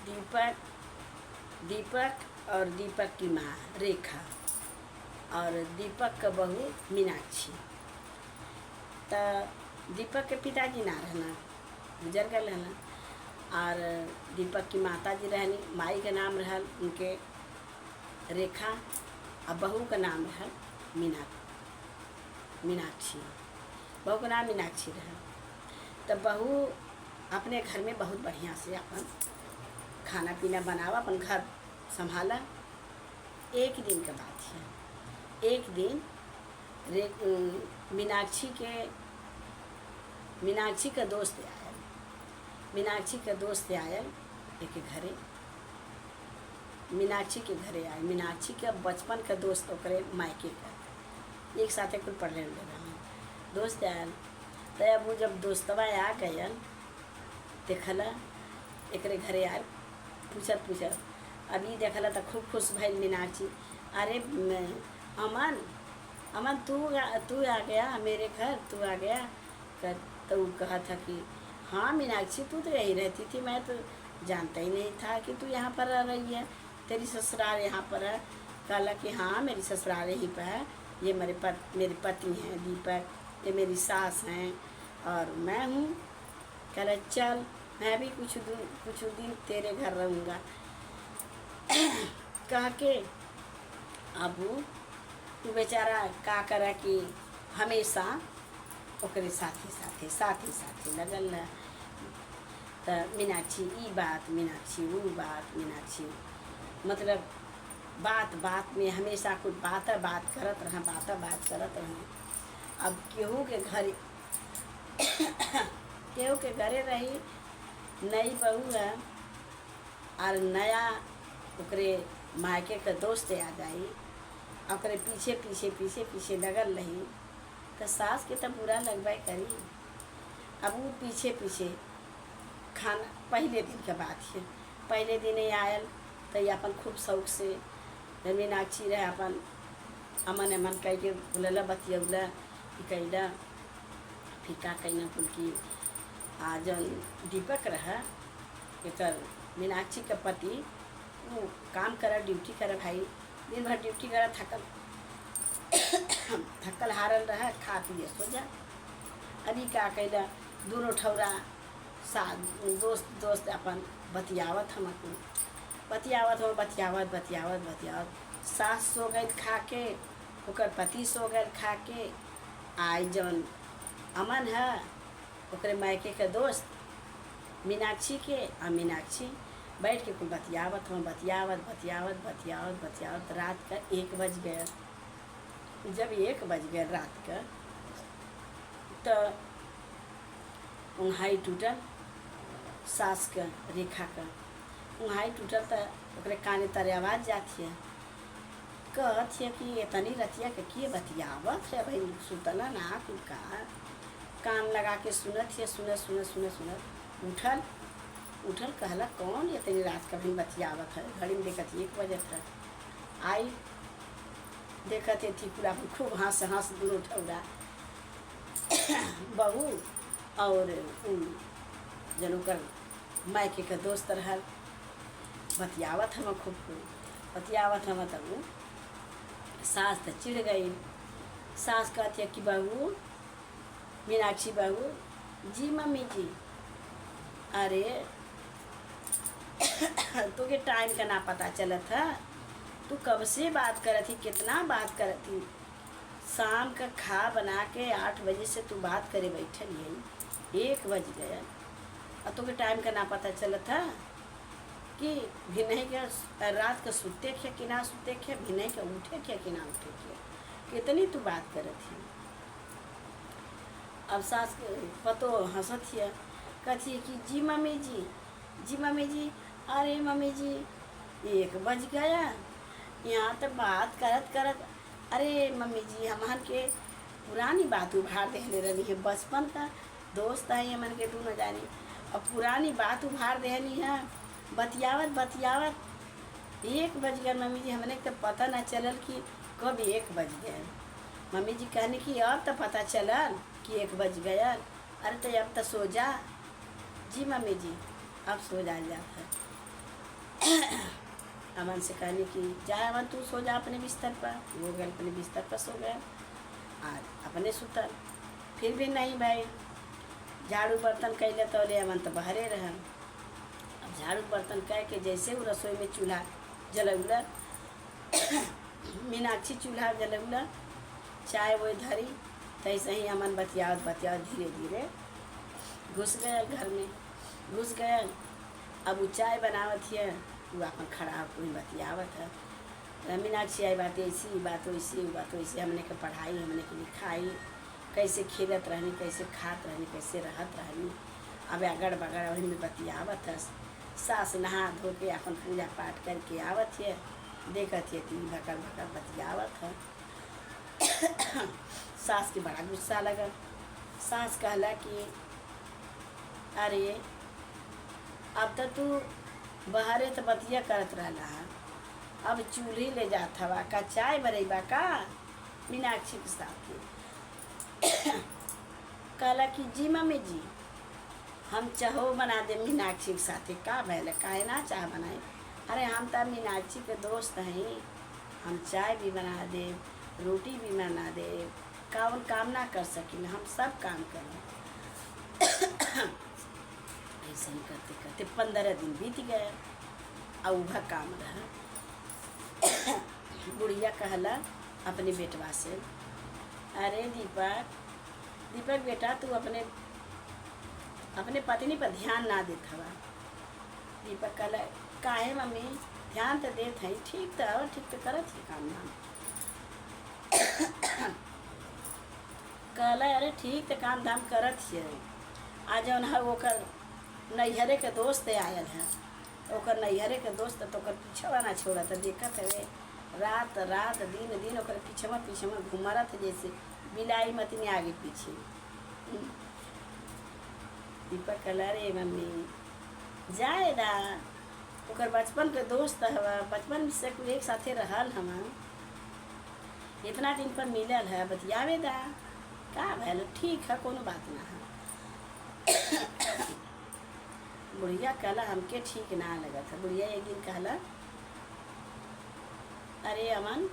दीपक दीपक और दीपक की माँ रेखा और दीपक का बहू मीनाक्षी। तो दीपक के पिताजी ना रहना, गुजर गए रहना, और दीपक की माता जी रहनी, माई का नाम रहल उनके रेखा और बहू का नाम रहल मीनाक्षी। बहू का नाम मीनाक्षी रहल। तो बहू अपने घर में बहुत बढ़िया से अपन खाना पीना बनावा, अपन घर संभाला। एक दिन के बात है, एक दिन मीनाक्षी का दोस्त आयल, मीनाक्षी का दोस्त आयल एक घरे, मीनाक्षी के घरे आए। मीनाक्षी के बचपन का दोस्त ओकरे मायके का, एक साथे कुल पढ़े रहे दोस्त आयल। तो अब वो जब दोस्तवा आ गयल देखला एकरे घरे आयल, पूछत अभी देखला तो खूब खुश भइल मीनाक्षी। अरे अमन तू आ गया मेरे घर, तू आ गया। तो वो कहा था कि हाँ मीनाक्षी तू तो यही रहती थी, मैं तो जानता ही नहीं था कि तू यहाँ पर रह रही है, तेरी ससुराल यहाँ पर है। कहा कि हाँ मेरी ससुराल यहीं पर है, ये मेरी पति हैं दीपक, ये मेरी सास हैं और मैं हूँ। कहा चल मैं भी कुछ दिन तेरे घर रहूँगा। कहा के अब तू बेचारा का करा कि हमेशा ओकरे साथे लगल रह। तो मीनाक्षी ई बात, मीनाक्षी वो बात, मीनाक्षी मतलब बात में हमेशा कुछ बात करत रहे। अब केहू के घरे रही नई बहू है और नया ओकरे मायके का दोस्त आ जाई, ओकरे पीछे लगल रही तो सास के तो बुरा लगबे करी। अब वो पीछे खाना, पहले दिन के बात है, पहले दिन आयल तो ये अपन खूब शौक से मीनाक्षी रहे अपन अमन कह के बोलला बतियौला कि कैला फिर का कहना कुल की आ जौन दीपक रहा एकर मीनाक्षी के पति, वो काम करा ड्यूटी करा भाई, दिन भर ड्यूटी करा, थकल हारल रहा, खा पिए सो जा। अभी क्या कैला दोनों ठौरा दोस्त अपन बतियावत सास सो गई खा के, ओकर पति सो गए खा के। आई जौन अमन है ओकरे मायके के दोस्त मीनाक्षी के, और मीनाक्षी बैठ के कुछ बतियावत रात का 1 बज गया। जब 1 बज गया रात का तो उंघाई टूटल सास का, रेखा का उंघाई टूटल तो ओकरे काने तरे आवाज़ जाती है, कहत है कि इतनी रतिया के किए बतियावत है भाई, सुतला ना कुल का। कान लगा के सुनत है, सुनत उठल कहला कौन इतनी रात का भी बतियावत है। घड़ी में देखत 1 बजे था। आई देखते थी पूरा खूब हंस दोनों ठौरा बहू और जन ओकर मायके के दोस्त रहल, बतियावत हम खूब बतियावत हम। तब सास तो चिढ़ गई। सास कहती है कि बहू मीनाक्षी बहू जी मम्मी जी, अरे तुके टाइम का ना पता चला था, तू कब से बात करत थी, कितना बात करत थी। शाम का खा बना के 8 बजे से तू बात करे बैठल यही, 1 बज गया और तुके टाइम का ना पता चला था कि भिनई के रात का सुते खे कि ना सुते खे, भिनई के उठे खे कि ना उठे खे, कितनी तू बात करत थी। अब सास पतो हंसत है, कहती है कि जी मम्मी जी, अरे मम्मी जी 1 बज गया, यहाँ तो बात करत अरे मम्मी जी हमन के पुरानी बात उभार देने रही है, बचपन का दोस्त है हमन के, तू न जानी और पुरानी बात उभार देनी है। बतियावत 1 बज गया मम्मी जी, हमने तो पता न चलल कि कब 1 बज गया। मम्मी जी कहने की अब तो पता चलल कि 1 बज गया। अरे तो अब तो सो जा। जी मम्मी जी अब सो जाता है। अमन से कहने की जा अमन तू सो जा अपने बिस्तर पर। वो गए अपने बिस्तर पर सो गए और अपने सुतल। फिर भी नहीं भाई झाड़ू बर्तन कैले तो ले अमन तो बहरे रह। अब झाड़ू बर्तन कह के जैसे वो रसोई में चूल्हा जलौला मीनाक्षी चूल्हा जलौला चाय वो धरी तैसे ही अमन बतियावत बतियावत धीरे धीरे घुस गया घर में। घुस गया अब वो चाय बनावत है वो अपन खड़ा होकर बतियावत है। मीनाक्षी आई बात ऐसी बात वैसी बात वैसी हमने के पढ़ाई हमने के लिखाई कैसे खेलत रहनी कैसे खात रहनी कैसे रहत रहनी। अब अगड़ बगड़ वही में बतियावत है। सास नहा धो के अपन पूजा पाठ करके आवत है देखत है तीन भकर भकर बतियावत है। सास के बड़ा गुस्सा लगा। सास कहला कि अरे अब तो तू बहरे तो बतिया करत रहला है अब चूल्ही ले जात हवा का चाय बरेबा का मीनाक्षी के साथ कहला कि जी मम्मी जी हम चाहो बना दे मीनाक्षी के साथ का भैल काहे ना चाह बनाए। अरे हम तो मीनाक्षी के दोस्त हैं हम चाय भी बना दे रोटी भी बना दे कौन काम ना कर सकें हम सब काम करें। ऐसे ही करते करते 15 दिन बीत गए और वह काम रहा। बुढ़िया कहला अपने बेटवा से अरे दीपक दीपक बेटा तू अपने पत्नी पर ध्यान ना देत हवा। दीपक कहला काहे मम्मी ध्यान तो देत है ठीक तो करत है काम नाम। कहला अरे ठीक तो काम धाम करत है आज जौन है ओकर नैहरे के दोस्त आयल है ओकर नैहरे के दोस्त तो ओकर पीछवा ना छोड़त देखत है रात रात दिन दिन ओकर पीछवा घुमरत जैसे बिलाई मतीन आगे पीछे। दीपक कहला रे मम्मी जाए दा ओकर बचपन के दोस्त हवा बचपन से कुल एक साथे रहल हम इतना दिन पर मिलल है बतियावे दा का भैल ठीक है कोनो बात ना है। बुढ़िया कहला हमके ठीक ना लगा था। बुढ़िया एक दिन कहला अरे अमन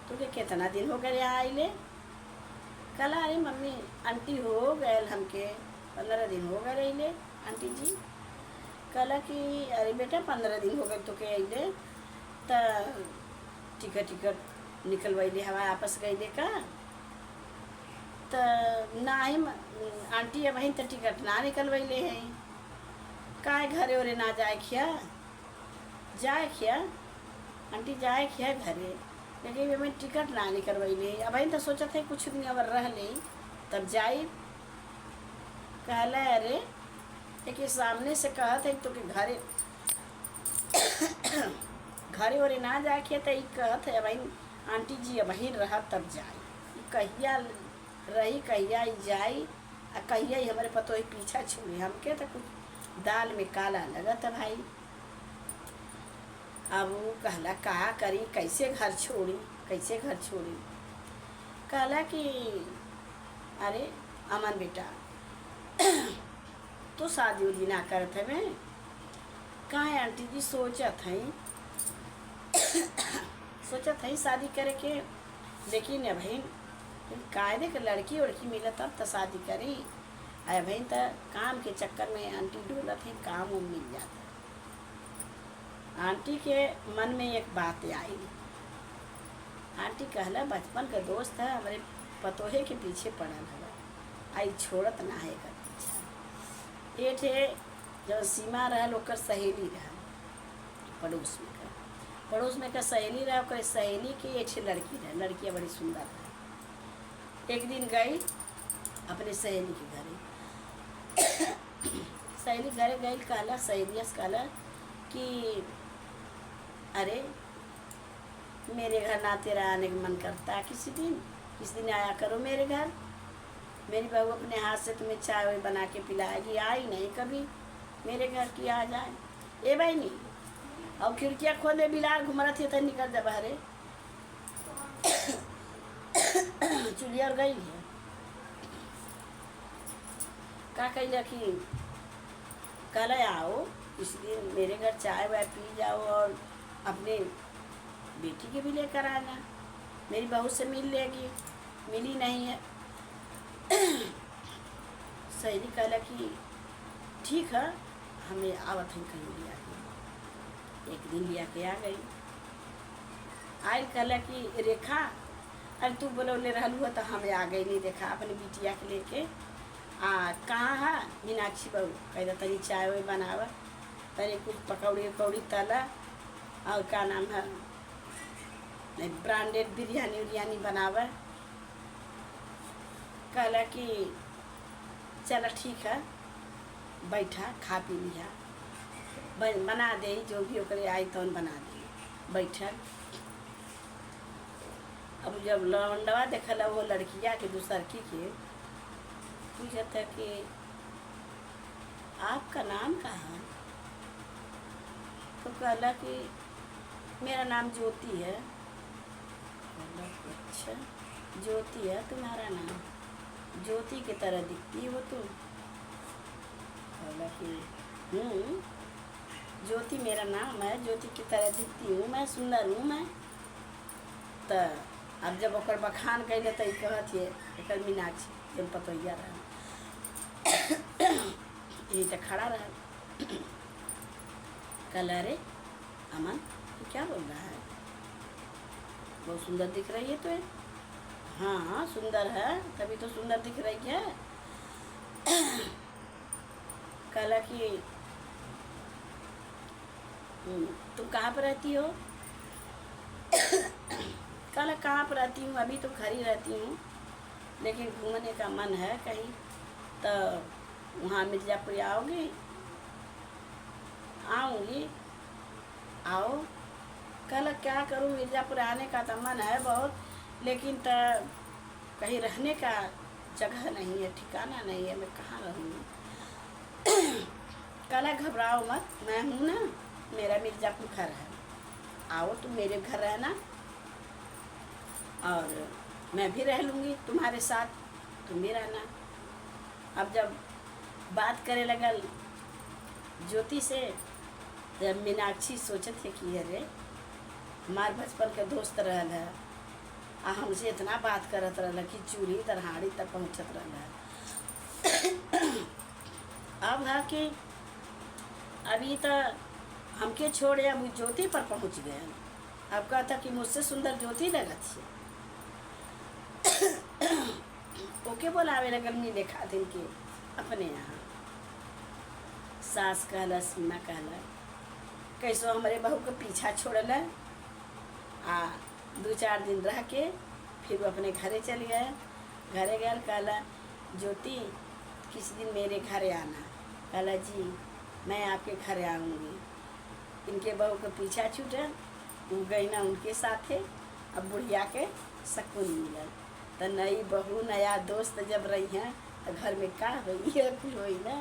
तुके कितना दिन हो गए यहाँ आइले। कहला अरे मम्मी आंटी हो गए हमके 15 दिन हो गए रहीले आंटी जी। कहला कि अरे बेटा 15 दिन हो गए तुके अइले तो टिकट निकलवैले हवा आपस गईले का तो ना ही आंटी अब तो टिकट ना निकलवैले हैं काहे घरे ओरे ना जाए खिया आंटी जाए खिया घरे लेकिन मैं टिकट ना निकलवैले अब तो सोचत है कुछ दिन अगर रह ले तब जाई। कहला अरे एक सामने से कहत है तो कि घरे ओरे ना जाए खिया तो कहत है अब आंटी जी अब रह तब जाई कहिया रही कहिया जाई आ कहिया ही हमारे पतो ही पीछा छोड़ी हमके तो कुछ दाल में काला लगा था भाई। अब वो कहला का करी कैसे घर छोड़ी कहला कि अरे अमन बेटा तो शादी उदी ना करत है मैं कहाँ आंटी जी सोचत है शादी करे के लेकिन भाई कायदे के लड़की उड़की मिले तब तो शादी करी अरे भाई तो काम के चक्कर में आंटी डोलत है काम वो मिल जाता। आंटी के मन में एक बात आई। आंटी कहला बचपन का दोस्त है हमारे पतोहे के पीछे पड़ल है आई छोड़त ना है कर पीछा। ये थे जब सीमा रहल ओकर सहेली रहल पड़ोस में का सहेली रहा ओकर सहेली की एक लड़की रहे लड़कियाँ बड़ी सुंदर है। एक दिन गई अपने सहेली के घरे सहेली घरे गई कहला सहेलिया से कहला कि अरे मेरे घर ना तेरा आने का मन करता किसी दिन आया करो मेरे घर मेरी बहू अपने हाथ से तुम्हें चाय वाय बना के पिलाएगी। आई नहीं कभी मेरे घर की आ जाए ए भाई नहीं और खिड़कियाँ खोले बिलार घुम रही थी तो निकल जा बाहरे चुलिया और गई है का कैला कि कल आओ किसी दिन मेरे घर चाय वाय पी जाओ और अपने बेटी के भी लेकर आना, मेरी बहू से मिल लेगी, मिली नहीं है। सहेली कहला कि ठीक है, हमें आवत हम कहीं लिया के। एक दिन लिया के आ गई। आयल कहला कि रेखा, अरे तू बोलौले रहलू तो हमें आ गई नहीं, देखा अपनी बिटिया के लेके कहाँ है मीनाक्षी बहू, कह तनी चाय वाय बनावा, तनी कुछ पकौड़ी उकौड़ी तला, और क्या नाम है ब्रांडेड बिरयानी उरियानी बनावा। कहला कि चलो ठीक है, बैठा खा पी लिया, बना दे जो भी ओकरे आई तो बना दे। बैठल, अब जब लौंडवा देखला वो लड़किया के दूसरकी के, पूछता कि आपका नाम क्या है? तो कहला कि मेरा नाम ज्योति है। अच्छा, ज्योति है तुम्हारा नाम, ज्योति की तरह दिखती हो तुम। कहला कि ज्योति मेरा नाम है, ज्योति की तरह दिखती हूँ मैं, सुंदर हूँ मैं। तो अब जब ओकर बखान कैले तो कहत है एक मीनाक्षी जब पतोहिया रहा यही तो खड़ा रहा। कल अरे अमन तू क्या बोल रहा है, बहुत सुंदर दिख रही है तो। हाँ सुंदर है, तभी तो सुंदर दिख रही है। कहला कि तुम कहाँ पर रहती हो? कहला कहाँ पर रहती हूँ, अभी तो घर ही रहती हूँ, लेकिन घूमने का मन है कहीं, तो वहाँ मिर्ज़ापुर आओगी? आऊँगी, आओ। कहला क्या करूँ, मिर्ज़ापुर आने का तो मन है बहुत, लेकिन तो कहीं रहने का जगह नहीं है, ठिकाना नहीं है, मैं कहाँ रहूँगी। कहला घबराओ मत, मैं हूँ ना, मेरा मिर्ज़ापुर घर है, आओ तुम मेरे घर रहना और मैं भी रह लूँगी तुम्हारे साथ, तुम भी रहना। अब जब बात करे लगल ज्योति से, जब मीनाक्षी सोचत है कि अरे हमार बचपन के दोस्त रहल है, हमसे इतना बात करत रहल कि चूड़ी तरहाड़ी तक पहुँचत रहल है। अब है कि अभी तो हमके छोड़े अब ज्योति पर पहुँच गए। अब कहता कि मुझसे सुंदर ज्योति लगत है। ओके बोलावे लगल मिले खातिर के अपने यहाँ। सास कहला, सीमा कहला कैसो हमारे बहू के पीछा छोड़ल, 2-4 दिन रह के फिर वो अपने घरे चल गए। घरे गए, कहला ज्योति किसी दिन मेरे घर आना। कहला जी मैं आपके घर आऊँगी। इनके बहू के पीछा छूटल, वो गई ना उनके साथे। अब बुढ़िया के सकून मिलल, तो नई बहू नया दोस्त जब रही हैं तो घर में का हुई है, कुछ हुई ना।